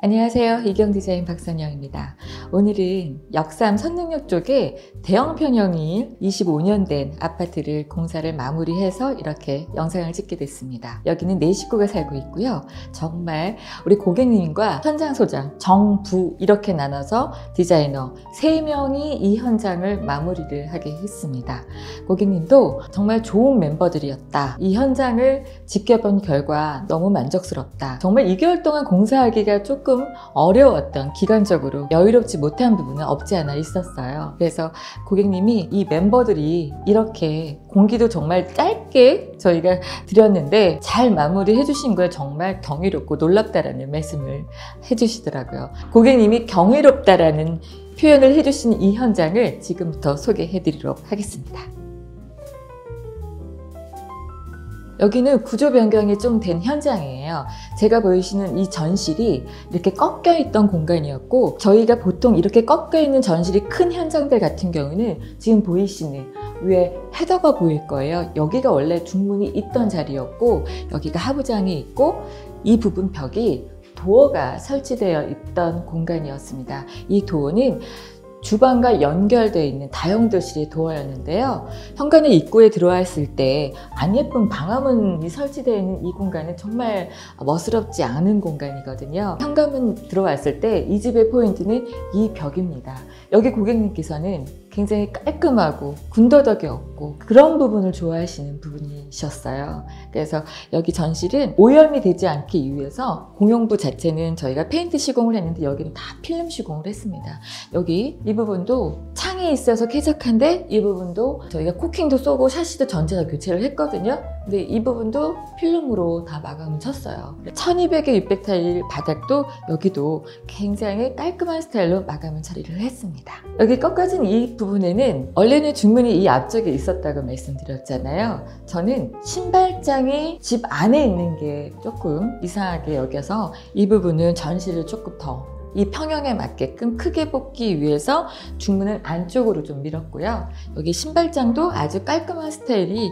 안녕하세요. 이경디자인 박선영입니다. 오늘은 역삼 선릉역 쪽에 대형 평형인 25년 된 아파트를 공사를 마무리해서 이렇게 영상을 찍게 됐습니다. 여기는 4식구가 살고 있고요. 정말 우리 고객님과 현장 소장, 정부 이렇게 나눠서 디자이너 3명이 이 현장을 마무리를 하게 했습니다. 고객님도 정말 좋은 멤버들이었다. 이 현장을 지켜본 결과 너무 만족스럽다. 정말 2개월 동안 공사하기가 조금 어려웠던, 기간적으로 여유롭지 못한 부분은 없지 않아 있었어요. 그래서 고객님이 이 멤버들이 이렇게 공기도 정말 짧게 저희가 드렸는데 잘 마무리해 주신 거에 정말 경이롭고 놀랍다라는 말씀을 해주시더라고요. 고객님이 경이롭다라는 표현을 해주신 이 현장을 지금부터 소개해 드리도록 하겠습니다. 여기는 구조 변경이 좀 된 현장이에요. 제가 보이시는 이 전실이 이렇게 꺾여 있던 공간이었고, 저희가 보통 이렇게 꺾여 있는 전실이 큰 현장들 같은 경우는 지금 보이시는 위에 헤더가 보일 거예요. 여기가 원래 중문이 있던 자리였고, 여기가 하부장이 있고, 이 부분 벽이 도어가 설치되어 있던 공간이었습니다. 이 도어는 주방과 연결되어 있는 다용도실의 도어였는데요. 현관의 입구에 들어왔을 때 안 예쁜 방화문이 설치되어 있는 이 공간은 정말 멋스럽지 않은 공간이거든요. 현관문 들어왔을 때 이 집의 포인트는 이 벽입니다. 여기 고객님께서는 굉장히 깔끔하고 군더더기 없고 그런 부분을 좋아하시는 부분이셨어요. 그래서 여기 전실은 오염이 되지 않기 위해서 공용부 자체는 저희가 페인트 시공을 했는데 여기는 다 필름 시공을 했습니다. 여기 이 부분도 창이 있어서 쾌적한데 이 부분도 저희가 코킹도 쏘고 샤시도 전체 다 교체를 했거든요. 근데 이 부분도 필름으로 다 마감을 쳤어요. 1200에 600 타일 바닥도 여기도 굉장히 깔끔한 스타일로 마감을 처리를 했습니다. 여기 꺾어진 이 부분에는 원래는 중문이 이 앞쪽에 있었다고 말씀드렸잖아요. 저는 신발장이 집 안에 있는 게 조금 이상하게 여겨서 이 부분은 전실을 조금 더 이 평형에 맞게끔 크게 뽑기 위해서 중문은 안쪽으로 좀 밀었고요. 여기 신발장도 아주 깔끔한 스타일이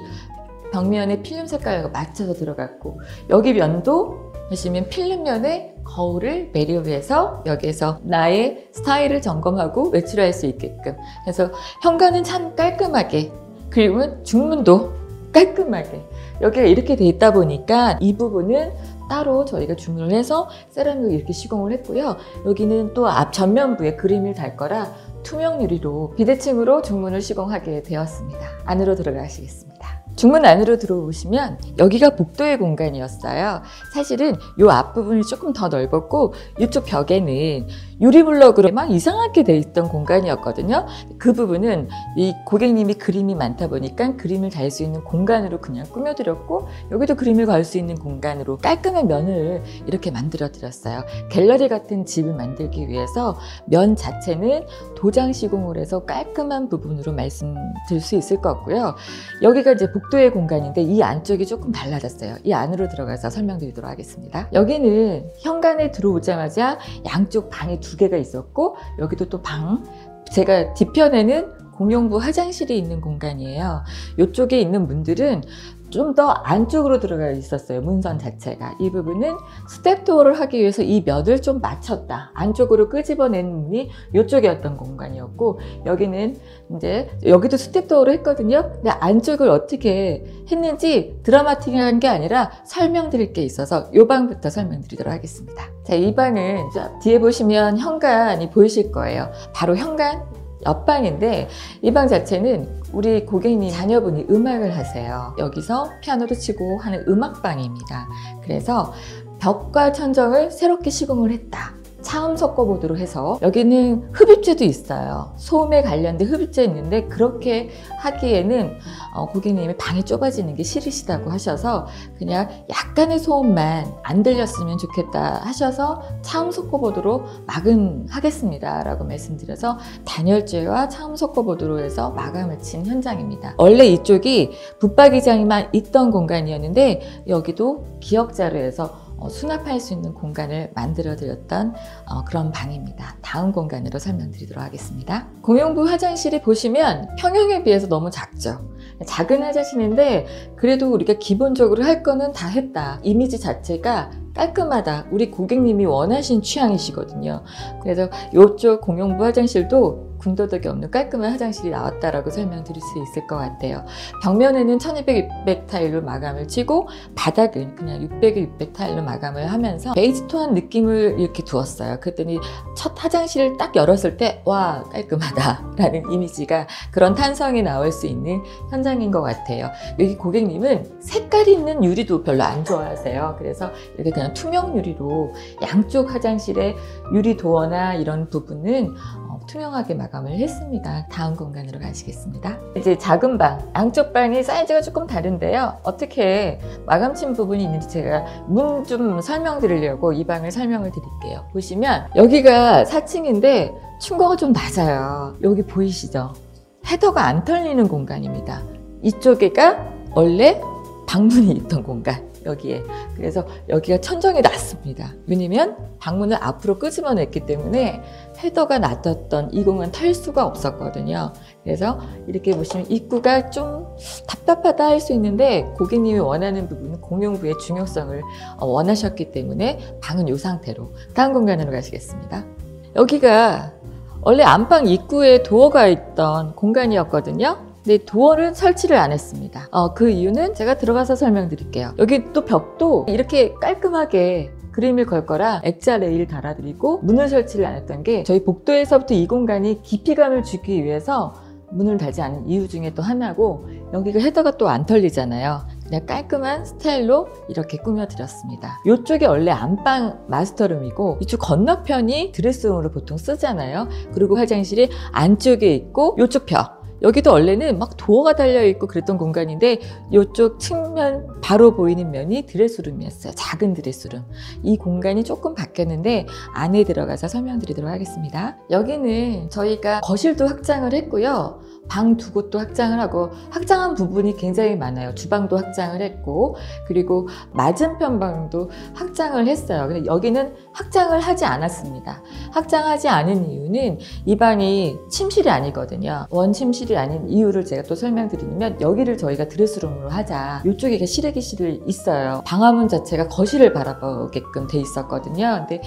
벽면에 필름 색깔과 맞춰서 들어갔고, 여기 면도 보시면 필름면에 거울을 매립해서 여기에서 나의 스타일을 점검하고 외출할 수 있게끔 해서 현관은 참 깔끔하게, 그리고 중문도 깔끔하게 여기가 이렇게 돼 있다 보니까 이 부분은 따로 저희가 주문을 해서 세라믹을 이렇게 시공을 했고요. 여기는 또 앞 전면부에 그림을 달 거라 투명 유리로 비대칭으로 중문을 시공하게 되었습니다. 안으로 들어가시겠습니다. 중문 안으로 들어오시면 여기가 복도의 공간이었어요. 사실은 이 앞부분이 조금 더 넓었고 이쪽 벽에는 유리블럭으로 막 이상하게 돼 있던 공간이었거든요. 그 부분은 이 고객님이 그림이 많다 보니까 그림을 달 수 있는 공간으로 그냥 꾸며드렸고, 여기도 그림을 걸 수 있는 공간으로 깔끔한 면을 이렇게 만들어 드렸어요. 갤러리 같은 집을 만들기 위해서 면 자체는 도장 시공을 해서 깔끔한 부분으로 말씀드릴 수 있을 것 같고요. 여기가 이제 복도의 공간인데 이 안쪽이 조금 달라졌어요. 이 안으로 들어가서 설명드리도록 하겠습니다. 여기는 현관에 들어오자마자 양쪽 방이 2개가 있었고, 여기도 또 방, 제가 뒤편에는 공용부 화장실이 있는 공간이에요. 이쪽에 있는 문들은 좀 더 안쪽으로 들어가 있었어요. 문선 자체가. 이 부분은 스텝도어를 하기 위해서 이 면을 좀 맞췄다. 안쪽으로 끄집어낸 문이 이쪽이었던 공간이었고, 여기는 이제 여기도 스텝도어를 했거든요. 근데 안쪽을 어떻게 했는지 드라마틱한 게 아니라 설명드릴 게 있어서 이 방부터 설명드리도록 하겠습니다. 자, 이 방은 뒤에 보시면 현관이 보이실 거예요. 바로 현관 옆방인데, 이 방 자체는 우리 고객님 자녀분이 음악을 하세요. 여기서 피아노도 치고 하는 음악방입니다. 그래서 벽과 천정을 새롭게 시공을 했다. 차음 섞어보도록 해서 여기는 흡입제도 있어요. 소음에 관련된 흡입제 있는데 그렇게 하기에는 고객님이 방이 좁아지는 게 싫으시다고 하셔서 그냥 약간의 소음만 안 들렸으면 좋겠다 하셔서 차음 섞어보도록 마감하겠습니다 라고 말씀드려서 단열재와 차음 섞어보도록 해서 마감을 친 현장입니다. 원래 이쪽이 붙박이장만 있던 공간이었는데 여기도 기역자료에서 수납할 수 있는 공간을 만들어 드렸던 그런 방입니다. 다음 공간으로 설명드리도록 하겠습니다. 공용부 화장실이 보시면 평형에 비해서 너무 작죠. 작은 화장실인데 그래도 우리가 기본적으로 할 거는 다 했다. 이미지 자체가 깔끔하다. 우리 고객님이 원하신 취향이시거든요. 그래서 이쪽 공용부 화장실도 군더더기 없는 깔끔한 화장실이 나왔다라고 설명드릴 수 있을 것 같아요. 벽면에는 1200, 600 타일로 마감을 치고 바닥은 그냥 600, 600 타일로 마감을 하면서 베이지 톤한 느낌을 이렇게 두었어요. 그랬더니 첫 화장실을 딱 열었을 때 와, 깔끔하다 라는 이미지가, 그런 탄성이 나올 수 있는 현장인 것 같아요. 여기 고객님은 색깔이 있는 유리도 별로 안 좋아하세요. 그래서 이렇게 그냥 투명 유리로 양쪽 화장실에 유리 도어나 이런 부분은 투명하게 마감을 했습니다. 다음 공간으로 가시겠습니다. 이제 작은 방, 양쪽 방이 사이즈가 조금 다른데요. 어떻게 마감 친 부분이 있는지 제가 문 좀 설명드리려고 이 방을 설명을 드릴게요. 보시면 여기가 4층인데 층고가 좀 낮아요. 여기 보이시죠? 헤더가 안 털리는 공간입니다. 이쪽에가 원래 방문이 있던 공간, 여기에. 그래서 여기가 천정이 낮습니다. 왜냐면 방문을 앞으로 끄집어냈기 때문에 헤더가 낮았던 이 공간 털 수가 없었거든요. 그래서 이렇게 보시면 입구가 좀 답답하다 할 수 있는데 고객님이 원하는 부분은 공용부의 중요성을 원하셨기 때문에 방은 이 상태로. 다음 공간으로 가시겠습니다. 여기가 원래 안방 입구에 도어가 있던 공간이었거든요. 근데 도어를 설치를 안 했습니다. 그 이유는 제가 들어가서 설명드릴게요. 여기 또 벽도 이렇게 깔끔하게 그림을 걸 거라 액자 레일 달아드리고 문을 설치를 안 했던 게, 저희 복도에서부터 이 공간이 깊이감을 주기 위해서 문을 달지 않은 이유 중에 또 하나고, 여기가 헤더가 또 안 털리잖아요. 그냥 깔끔한 스타일로 이렇게 꾸며드렸습니다. 이쪽이 원래 안방 마스터룸이고 이쪽 건너편이 드레스룸으로 보통 쓰잖아요. 그리고 화장실이 안쪽에 있고 이쪽 벽, 여기도 원래는 막 도어가 달려있고 그랬던 공간인데 이쪽 측면 바로 보이는 면이 드레스룸이었어요. 작은 드레스룸. 이 공간이 조금 바뀌었는데 안에 들어가서 설명드리도록 하겠습니다. 여기는 저희가 거실도 확장을 했고요. 방 두 곳도 확장을 하고, 확장한 부분이 굉장히 많아요. 주방도 확장을 했고, 그리고 맞은편 방도 확장을 했어요. 근데 여기는 확장을 하지 않았습니다. 확장하지 않은 이유는 이 방이 침실이 아니거든요. 원침실이 아닌 이유를 제가 또 설명드리면, 여기를 저희가 드레스룸으로 하자. 이쪽에 실외기실이 있어요. 방화문 자체가 거실을 바라보게끔 돼 있었거든요. 근데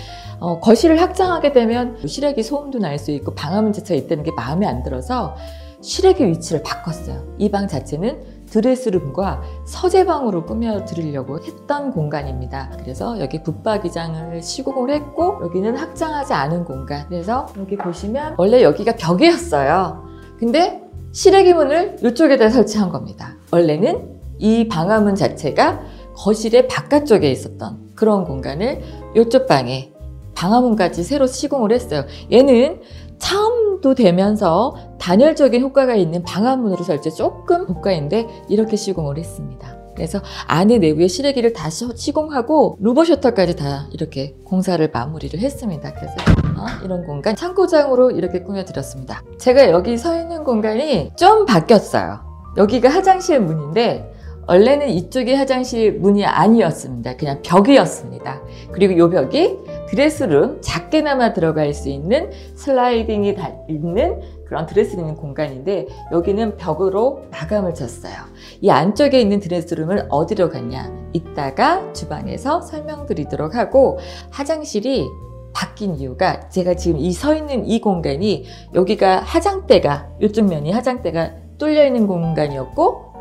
거실을 확장하게 되면 실외기 소음도 날 수 있고 방화문 자체가 있다는 게 마음에 안 들어서 실외기 위치를 바꿨어요. 이 방 자체는 드레스룸과 서재방으로 꾸며드리려고 했던 공간입니다. 그래서 여기 붙박이장을 시공을 했고, 여기는 확장하지 않은 공간. 그래서 여기 보시면 원래 여기가 벽이었어요. 근데 실외기 문을 이쪽에다 설치한 겁니다. 원래는 이 방화문 자체가 거실의 바깥쪽에 있었던 그런 공간을 이쪽 방에 방화문까지 새로 시공을 했어요. 얘는 차음도 되면서 단열적인 효과가 있는 방화문으로 설치, 조금 고가인데 이렇게 시공을 했습니다. 그래서 안에 내부에 실외기를 다 시공하고 루버 셔터까지 다 이렇게 공사를 마무리를 했습니다. 그래서 이런 공간 창고장으로 이렇게 꾸며드렸습니다. 제가 여기 서 있는 공간이 좀 바뀌었어요. 여기가 화장실 문인데 원래는 이쪽이 화장실 문이 아니었습니다. 그냥 벽이었습니다. 그리고 이 벽이 드레스룸, 작게나마 들어갈 수 있는 슬라이딩이 있는 그런 드레스룸 공간인데, 여기는 벽으로 마감을 쳤어요. 이 안쪽에 있는 드레스룸을 어디로 갔냐, 이따가 주방에서 설명드리도록 하고, 화장실이 바뀐 이유가, 제가 지금 서 있는 이 공간이, 여기가 화장대가, 이쪽 면이 화장대가 뚫려 있는 공간이었고,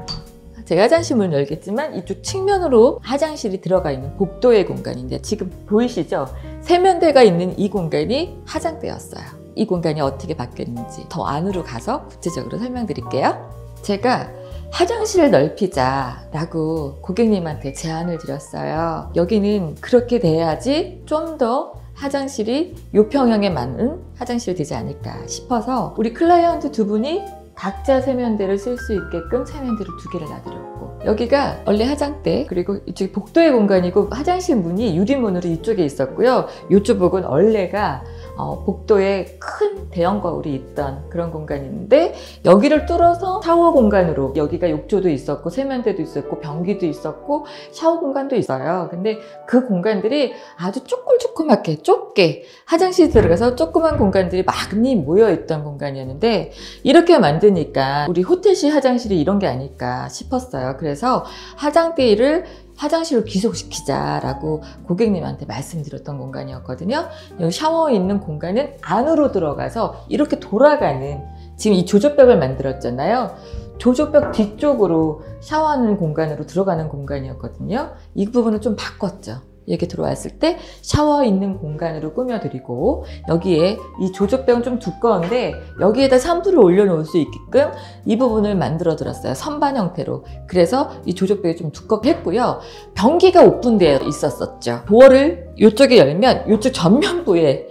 제가 화장실 문을 열겠지만 이쪽 측면으로 화장실이 들어가 있는 복도의 공간인데, 지금 보이시죠? 세면대가 있는 이 공간이 화장대였어요. 이 공간이 어떻게 바뀌었는지 더 안으로 가서 구체적으로 설명드릴게요. 제가 화장실을 넓히자라고 고객님한테 제안을 드렸어요. 여기는 그렇게 돼야지 좀 더 화장실이 요평형에 맞는 화장실이 되지 않을까 싶어서 우리 클라이언트 두 분이 각자 세면대를 쓸 수 있게끔 세면대를 2개를 놔드렸고, 여기가 원래 화장대, 그리고 이쪽이 복도의 공간이고 화장실 문이 유리문으로 이쪽에 있었고요. 이쪽 부분 원래가 복도에 큰 대형 거울이 있던 그런 공간이 있는데 여기를 뚫어서 샤워 공간으로 여기가 욕조도 있었고 세면대도 있었고 변기도 있었고 샤워 공간도 있어요. 근데 그 공간들이 아주 조금조그맣게 좁게 화장실 들어가서 조그만 공간들이 많이 모여있던 공간이었는데 이렇게 만드니까 우리 호텔식 화장실이 이런 게 아닐까 싶었어요. 그래서 화장대를 화장실로 귀속시키자라고 고객님한테 말씀드렸던 공간이었거든요. 여기 샤워 있는 공간은 안으로 들어가서 이렇게 돌아가는, 지금 이 조조벽을 만들었잖아요. 조조벽 뒤쪽으로 샤워하는 공간으로 들어가는 공간이었거든요. 이 부분을 좀 바꿨죠. 여기 들어왔을 때 샤워 있는 공간으로 꾸며드리고 여기에 이 조조병은 좀 두꺼운데 여기에다 산불을 올려놓을 수 있게끔 이 부분을 만들어 드렸어요. 선반 형태로. 그래서 이 조조병이 좀 두껍게 했고요. 변기가 오픈되어 있었었죠. 도어를 이쪽에 열면 이쪽 전면부에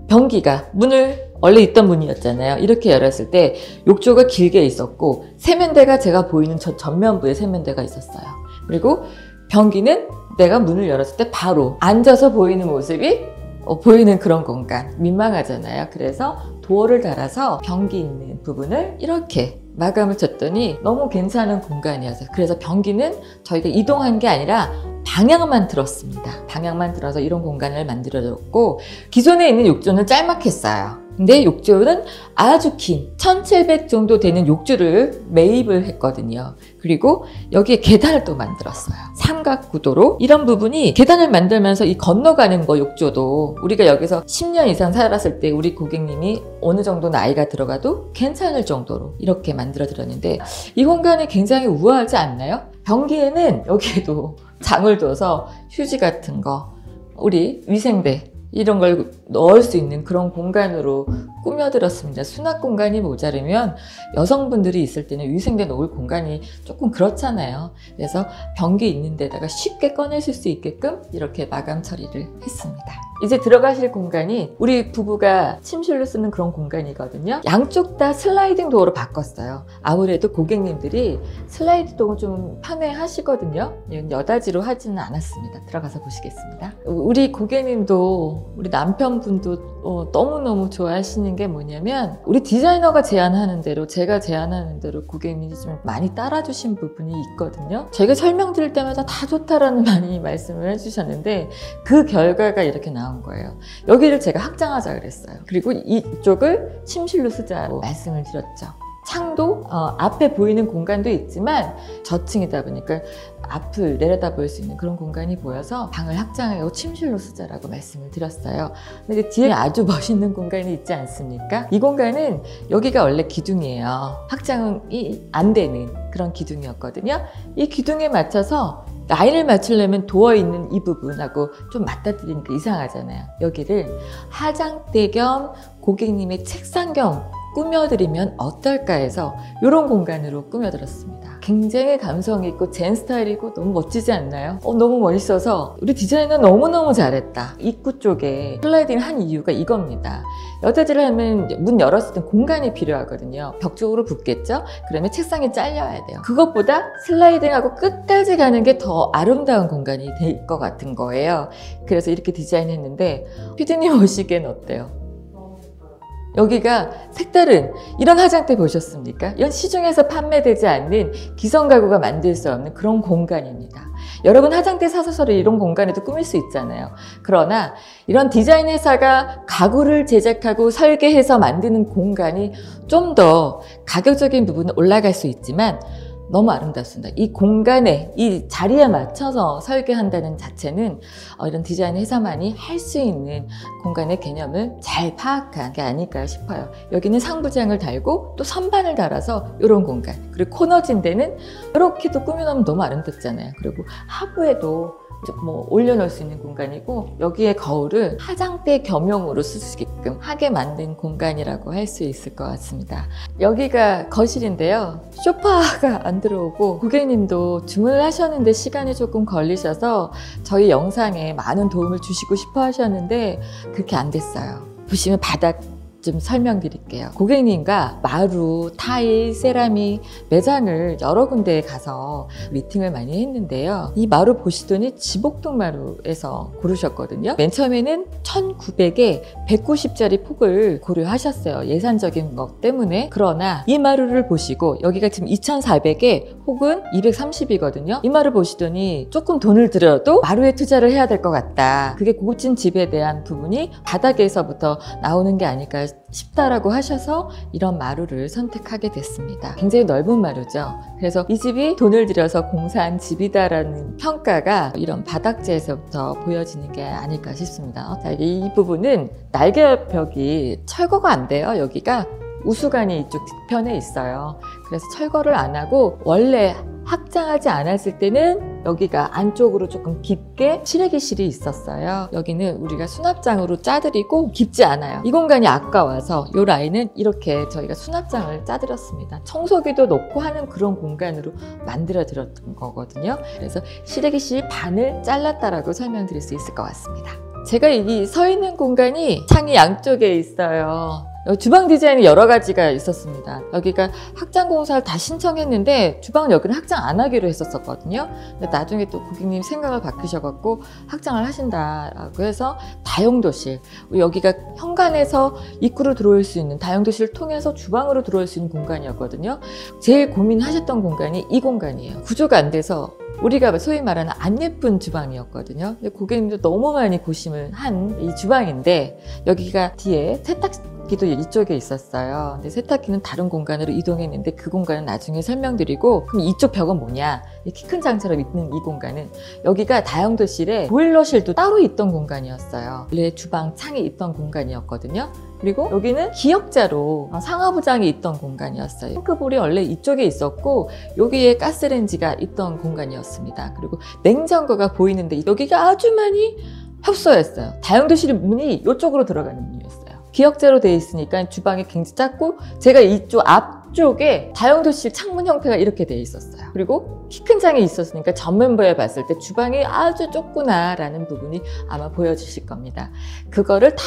변기가 문을 원래 있던 문이었잖아요. 이렇게 열었을 때 욕조가 길게 있었고 세면대가 제가 보이는 저 전면부에 세면대가 있었어요. 그리고 변기는 내가 문을 열었을 때 바로 앉아서 보이는 모습이 보이는 그런 공간. 민망하잖아요. 그래서 도어를 달아서 변기 있는 부분을 이렇게 마감을 쳤더니 너무 괜찮은 공간이었어요. 그래서 변기는 저희가 이동한 게 아니라 방향만 들었습니다. 방향만 들어서 이런 공간을 만들어줬고 기존에 있는 욕조는 짤막했어요. 근데 욕조는 아주 긴 1700 정도 되는 욕조를 매입을 했거든요. 그리고 여기에 계단을 또 만들었어요. 삼각 구도로. 이런 부분이 계단을 만들면서 이 건너가는 거 욕조도 우리가 여기서 10년 이상 살았을 때 우리 고객님이 어느 정도 나이가 들어가도 괜찮을 정도로 이렇게 만들어 드렸는데 이 공간이 굉장히 우아하지 않나요? 변기에는 여기에도 장을 둬서 휴지 같은 거, 우리 위생대 이런 걸 넣을 수 있는 그런 공간으로 꾸며들었습니다. 수납 공간이 모자르면 여성분들이 있을 때는 위생대 놓을 공간이 조금 그렇잖아요. 그래서 변기 있는 데다가 쉽게 꺼내실 수 있게끔 이렇게 마감 처리를 했습니다. 이제 들어가실 공간이 우리 부부가 침실로 쓰는 그런 공간이거든요. 양쪽 다 슬라이딩 도어로 바꿨어요. 아무래도 고객님들이 슬라이딩 도어 좀 편해 하시거든요. 여다지로 하지는 않았습니다. 들어가서 보시겠습니다. 우리 고객님도 우리 남편분도 너무너무 좋아하시는 게 뭐냐면 우리 디자이너가 제안하는 대로 제가 제안하는 대로 고객님이 좀 많이 따라주신 부분이 있거든요. 제가 설명드릴 때마다 다 좋다라는 많이 말씀을 해주셨는데 그 결과가 이렇게 나온 거예요. 여기를 제가 확장하자 그랬어요. 그리고 이쪽을 침실로 쓰자고 말씀을 드렸죠. 창도 앞에 보이는 공간도 있지만 저층이다 보니까 앞을 내려다볼 수 있는 그런 공간이 보여서 방을 확장하고 침실로 쓰자라고 말씀을 드렸어요. 근데 이제 뒤에 아주 멋있는 공간이 있지 않습니까? 이 공간은 여기가 원래 기둥이에요. 확장이 안 되는 그런 기둥이었거든요. 이 기둥에 맞춰서 라인을 맞추려면 도어 있는 이 부분하고 좀 맞닿아뜨리니까 이상하잖아요. 여기를 화장대 겸 고객님의 책상 겸 꾸며드리면 어떨까 해서 이런 공간으로 꾸며드렸습니다. 굉장히 감성 있고 젠 스타일이고 너무 멋지지 않나요? 너무 멋있어서 우리 디자이너 너무너무 잘했다. 입구 쪽에 슬라이딩을 한 이유가 이겁니다. 여자질을 하면 문 열었을 때 공간이 필요하거든요. 벽 쪽으로 붙겠죠? 그러면 책상이 잘려야 돼요. 그것보다 슬라이딩하고 끝까지 가는 게 더 아름다운 공간이 될 것 같은 거예요. 그래서 이렇게 디자인했는데 피디님 오시기엔 어때요? 여기가 색다른 이런 화장대 보셨습니까? 이런 시중에서 판매되지 않는 기성 가구가 만들 수 없는 그런 공간입니다. 여러분 화장대 사서서를 이런 공간에도 꾸밀 수 있잖아요. 그러나 이런 디자인 회사가 가구를 제작하고 설계해서 만드는 공간이 좀 더 가격적인 부분은 올라갈 수 있지만 너무 아름답습니다. 이 공간에, 이 자리에 맞춰서 설계한다는 자체는 이런 디자인 회사만이 할 수 있는 공간의 개념을 잘 파악한 게 아닐까 싶어요. 여기는 상부장을 달고 또 선반을 달아서 이런 공간, 그리고 코너진 데는 이렇게도 꾸며놓으면 너무 아름답잖아요. 그리고 하부에도 올려놓을 수 있는 공간이고 여기에 거울을 화장대 겸용으로 쓰시게끔 하게 만든 공간이라고 할 수 있을 것 같습니다. 여기가 거실인데요. 소파가 안 들어오고 고객님도 주문을 하셨는데 시간이 조금 걸리셔서 저희 영상에 많은 도움을 주시고 싶어 하셨는데 그렇게 안 됐어요. 보시면 바닥 좀 설명드릴게요. 고객님과 마루, 타일, 세라믹 매장을 여러 군데에 가서 미팅을 많이 했는데요. 이 마루 보시더니 지복동 마루에서 고르셨거든요. 맨 처음에는 1900에 190짜리 폭을 고려하셨어요. 예산적인 것 때문에. 그러나 이 마루를 보시고 여기가 지금 2400에 혹은 230이거든요. 이 마루 보시더니 조금 돈을 들여도 마루에 투자를 해야 될 것 같다. 그게 고급진 집에 대한 부분이 바닥에서부터 나오는 게 아닐까 싶다라고 하셔서 이런 마루를 선택하게 됐습니다. 굉장히 넓은 마루죠. 그래서 이 집이 돈을 들여서 공사한 집이다라는 평가가 이런 바닥재에서부터 보여지는 게 아닐까 싶습니다. 자, 이 부분은 날개벽이 철거가 안 돼요. 여기가 우수관이 이쪽 뒤편에 있어요. 그래서 철거를 안 하고 원래 확장하지 않았을 때는 여기가 안쪽으로 조금 깊게 실외기실이 있었어요. 여기는 우리가 수납장으로 짜드리고 깊지 않아요. 이 공간이 아까워서 이 라인은 이렇게 저희가 수납장을 짜드렸습니다. 청소기도 놓고 하는 그런 공간으로 만들어 드렸던 거거든요. 그래서 실외기실 반을 잘랐다라고 설명드릴 수 있을 것 같습니다. 제가 이 서 있는 공간이 창이 양쪽에 있어요. 주방 디자인이 여러 가지가 있었습니다. 여기가 확장 공사를 다 신청했는데 주방은 여기는 확장 안 하기로 했었거든요. 근데 나중에 또 고객님 생각을 바꾸셔갖고 확장을 하신다라고 해서 다용도실, 여기가 현관에서 입구로 들어올 수 있는 다용도실을 통해서 주방으로 들어올 수 있는 공간이었거든요. 제일 고민하셨던 공간이 이 공간이에요. 구조가 안 돼서 우리가 소위 말하는 안 예쁜 주방이었거든요. 근데 고객님도 너무 많이 고심을 한 이 주방인데 여기가 뒤에 세탁기도 이쪽에 있었어요. 근데 세탁기는 다른 공간으로 이동했는데 그 공간은 나중에 설명드리고, 그럼 이쪽 벽은 뭐냐? 키 큰 장처럼 있는 이 공간은 여기가 다용도실에 보일러실도 따로 있던 공간이었어요. 원래 주방 창이 있던 공간이었거든요. 그리고 여기는 기역자로 상하부장이 있던 공간이었어요. 싱크볼이 원래 이쪽에 있었고 여기에 가스레인지가 있던 공간이었습니다. 그리고 냉장고가 보이는데 여기가 아주 많이 협소했어요. 다용도실 문이 이쪽으로 들어가는 문이었어요. 기역자로 되어 있으니까 주방이 굉장히 작고, 제가 이쪽 앞쪽에 다용도실 창문 형태가 이렇게 되어 있었어요. 그리고 키 큰 장이 있었으니까 전면부에 봤을 때 주방이 아주 좁구나 라는 부분이 아마 보여주실 겁니다. 그거를 다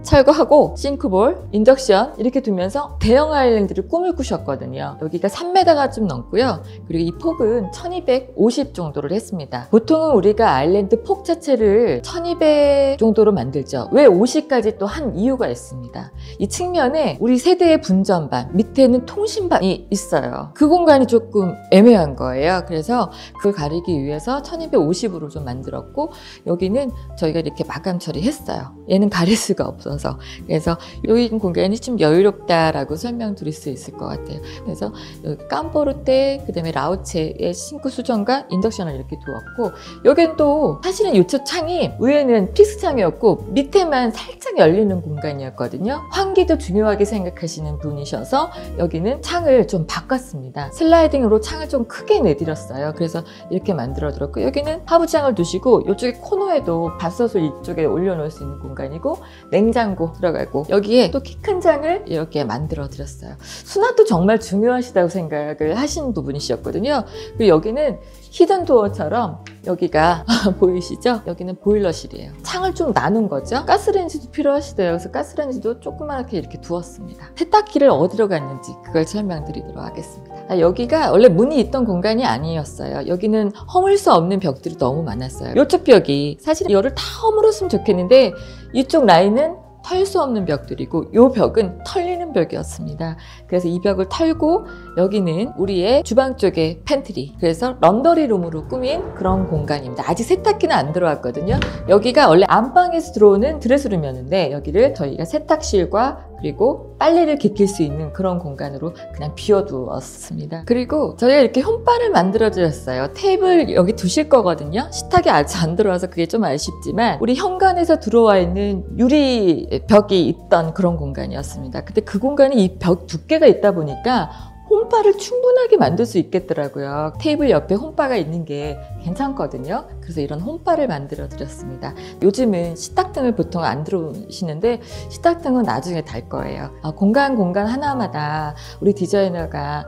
철거하고 싱크볼, 인덕션 이렇게 두면서 대형 아일랜드를 꿈을 꾸셨거든요. 여기가 3m가 좀 넘고요. 그리고 이 폭은 1250 정도를 했습니다. 보통은 우리가 아일랜드 폭 자체를 1200 정도로 만들죠. 왜 50까지 또 한 이유가 있습니다. 이 측면에 우리 세대의 분전반, 밑에는 통신반이 있어요. 그 공간이 조금 애매한 거예요. 그래서 그걸 가리기 위해서 1250으로 좀 만들었고, 여기는 저희가 이렇게 마감 처리했어요. 얘는 가릴 수가 없어서. 그래서 이 공간이 좀 여유롭다라고 설명드릴 수 있을 것 같아요. 그래서 여기 깜보르테, 그 다음에 라우체의 싱크 수전과 인덕션을 이렇게 두었고, 여기는 또 사실은 요쪽 창이 위에는 픽스 창이었고 밑에만 살짝 열리는 공간이었거든요. 환기도 중요하게 생각하시는 분이셔서 여기는 창을 좀 바꿨습니다. 슬라이딩으로 창을 좀 크게 내드렸어요. 그래서 이렇게 만들어 드렸고, 여기는 하부장을 두시고 이쪽에 코너에도 밥솥을 이쪽에 올려놓을 수 있는 공간이고, 냉장고 들어가고, 여기에 또 키 큰 장을 이렇게 만들어 드렸어요. 수납도 정말 중요하시다고 생각을 하시는 부분이셨거든요. 그리고 여기는 히든 도어처럼 여기가 보이시죠? 여기는 보일러실이에요. 창을 좀 나눈 거죠. 가스레인지도 필요하시대요. 그래서 가스레인지도 조그맣게 이렇게 두었습니다. 세탁기를 어디로 갔는지 그걸 설명드리도록 하겠습니다. 여기가 원래 문이 있던 공간이 아니었어요. 여기는 허물 수 없는 벽들이 너무 많았어요. 이쪽 벽이 사실 열을 다 허물었으면 좋겠는데 이쪽 라인은 털 수 없는 벽들이고 이 벽은 털리는 벽이었습니다. 그래서 이 벽을 털고 여기는 우리의 주방 쪽에 팬트리, 그래서 런더리룸으로 꾸민 그런 공간입니다. 아직 세탁기는 안 들어왔거든요. 여기가 원래 안방에서 들어오는 드레스룸이었는데 여기를 저희가 세탁실과 그리고 빨래를 개킬 수 있는 그런 공간으로 그냥 비워두었습니다. 그리고 저희가 이렇게 홈바를 만들어 드렸어요. 테이블 여기 두실 거거든요. 식탁이 아직 안 들어와서 그게 좀 아쉽지만 우리 현관에서 들어와 있는 유리 벽이 있던 그런 공간이었습니다. 근데 그 공간이 이 벽 두께가 있다 보니까 홈바를 충분하게 만들 수 있겠더라고요. 테이블 옆에 홈바가 있는 게 괜찮거든요. 그래서 이런 홈바를 만들어 드렸습니다. 요즘은 식탁등을 보통 안 들어오시는데 식탁등은 나중에 달 거예요. 공간 하나마다 우리 디자이너가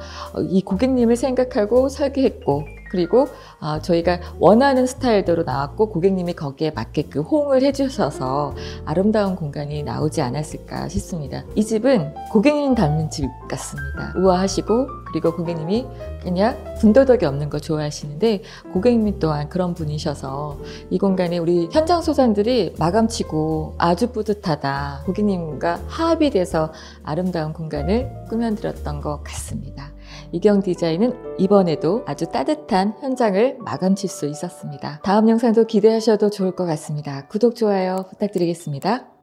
이 고객님을 생각하고 설계했고 그리고 저희가 원하는 스타일대로 나왔고 고객님이 거기에 맞게끔 호응을 해주셔서 아름다운 공간이 나오지 않았을까 싶습니다. 이 집은 고객님 닮는 집 같습니다. 우아하시고 그리고 고객님이 그냥 군더더기 없는 거 좋아하시는데 고객님이 또한 그런 분이셔서 이 공간에 우리 현장 소장들이 마감치고 아주 뿌듯하다, 고객님과 화합이 돼서 아름다운 공간을 꾸며드렸던 것 같습니다. 이경 디자인은 이번에도 아주 따뜻한 현장을 마감칠 수 있었습니다. 다음 영상도 기대하셔도 좋을 것 같습니다. 구독, 좋아요 부탁드리겠습니다.